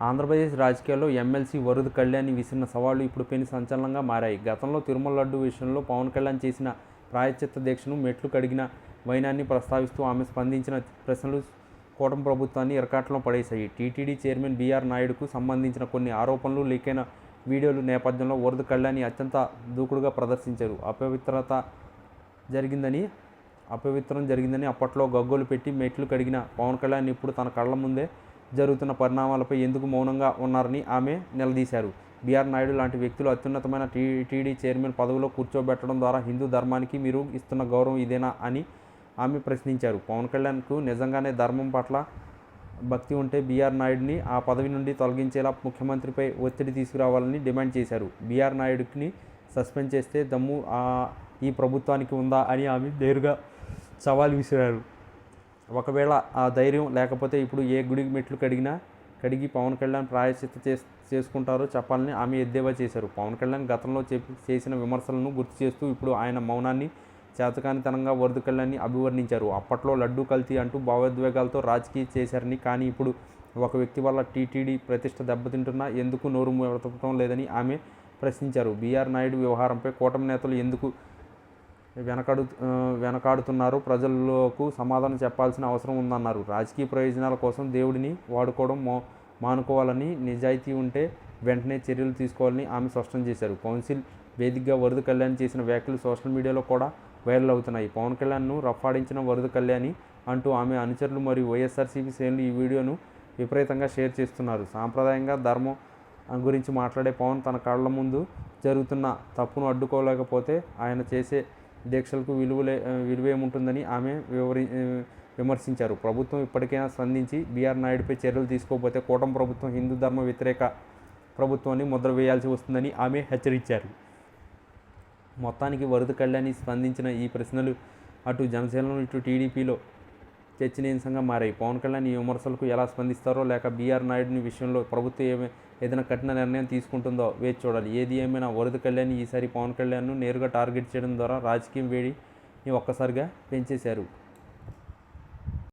ఆంధ్రప్రదేశ్ రాజకీయాల్లో ఎమ్మెల్సీ వరద కళ్యాణ్ విసిరిన సవాళ్లు ఇప్పుడు పెను సంచలనంగా మారాయి. గతంలో తిరుమల లడ్డు విషయంలో పవన్ కళ్యాణ్ చేసిన ప్రాయశ్చిత్త దీక్షను మెట్లు కడిగిన వైనాన్ని ప్రస్తావిస్తూ ఆమె స్పందించిన ప్రశ్నలు కూటమి ప్రభుత్వాన్ని ఇరకాటంలో పడేశాయి. టీటీడీ చైర్మన్ బీఆర్ నాయుడుకు సంబంధించిన కొన్ని ఆరోపణలు, లీకైన వీడియోల నేపథ్యంలో వరద కళ్యాణ్ అత్యంత దూకుడుగా ప్రదర్శించారు. అపవిత్రం జరిగిందని అప్పట్లో గగ్గోలు పెట్టి మెట్లు కడిగిన పవన్ కళ్యాణ్ ఇప్పుడు తన కళ్ల ముందే జరుగుతున్న పరిణామాలపై ఎందుకు మౌనంగా ఉన్నారని ఆమె నిలదీశారు. బీఆర్ నాయుడు లాంటి వ్యక్తులు అత్యున్నతమైన టీటీడీ చైర్మన్ పదవిలో కూర్చోబెట్టడం ద్వారా హిందూ ధర్మానికి మీరు ఇస్తున్న గౌరవం ఇదేనా అని ఆమె ప్రశ్నించారు. పవన్ కళ్యాణ్కు నిజంగానే ధర్మం పట్ల భక్తి ఉంటే బీఆర్ నాయుడిని ఆ పదవి నుండి తొలగించేలా ముఖ్యమంత్రిపై ఒత్తిడి తీసుకురావాలని డిమాండ్ చేశారు. బీఆర్ నాయుడిని సస్పెండ్ చేస్తే దమ్ము ఈ ప్రభుత్వానికి ఉందా అని ఆమె నేరుగా సవాల్ విసిరారు. ఒకవేళ ఆ ధైర్యం లేకపోతే ఇప్పుడు ఏ గుడి మెట్లు కడిగి పవన్ కళ్యాణ్ ప్రాయశ్చిత్త చేసుకుంటారో చెప్పాలని ఆమె ఎద్దేవా చేశారు. పవన్ కళ్యాణ్ గతంలో చేసిన విమర్శలను గుర్తు చేస్తూ ఇప్పుడు ఆయన మౌనాన్ని చేతకానితనంగా వరద కళ్యాణ్ని అభివర్ణించారు. అప్పట్లో లడ్డూ కల్తీ అంటూ భావోద్వేగాలతో రాజకీయం చేశారని, కానీ ఇప్పుడు ఒక వ్యక్తి వల్ల టీటీడీ ప్రతిష్ట దెబ్బతింటున్నా ఎందుకు నోరు మెదపడం లేదని ఆమె ప్రశ్నించారు. బీఆర్ నాయుడు వ్యవహారంపై కూటమి నేతలు ఎందుకు వెనకాడుతున్నారో ప్రజలకు సమాధానం చెప్పాల్సిన అవసరం ఉందన్నారు. రాజకీయ ప్రయోజనాల కోసం దేవుడిని వాడుకోవడం మానుకోవాలని, నిజాయితీ ఉంటే వెంటనే చర్యలు తీసుకోవాలని ఆమె స్పష్టం చేశారు. కౌన్సిల్ వేదికగా వరద కళ్యాణ్ చేసిన వ్యాఖ్యలు సోషల్ మీడియాలో కూడా వైరల్ అవుతున్నాయి. పవన్ కళ్యాణ్ను రఫాడించిన వరద కళ్యాణి అంటూ ఆమె అనుచరులు మరియు వైఎస్ఆర్సీపీ శ్రేణులు ఈ వీడియోను విపరీతంగా షేర్ చేస్తున్నారు. సాంప్రదాయంగా ధర్మం గురించి మాట్లాడే పవన్ తన కళ్ళ ముందు జరుగుతున్న తప్పును అడ్డుకోలేకపోతే ఆయన చేసే దీక్షలకు విలువేముంటుందని ఆమె విమర్శించారు. ప్రభుత్వం ఇప్పటికైనా స్పందించి బీఆర్ నాయుడుపై చర్యలు తీసుకోకపోతే కూటమి ప్రభుత్వం హిందూ ధర్మ వ్యతిరేక ప్రభుత్వాన్ని ముద్ర వేయాల్సి వస్తుందని ఆమె హెచ్చరించారు. మొత్తానికి వరద కళ్యాణ్ స్పందించిన ఈ ప్రశ్నలు అటు జనసేనలో ఇటు టీడీపీలో చర్చనీయాంశంగా మారాయి. పవన్ కళ్యాణ్ ఈ విమర్శలకు ఎలా స్పందిస్తారో లేక బీఆర్ నాయుడిని విషయంలో ప్రభుత్వం ఏదైనా కఠిన నిర్ణయం తీసుకుంటుందో వేచి చూడాలి. ఏది ఏమైనా వరద కళ్యాణ్ ఈసారి పవన్ కళ్యాణ్ను నేరుగా టార్గెట్ చేయడం ద్వారా రాజకీయం వేడిని ఒక్కసారిగా పెంచేశారు.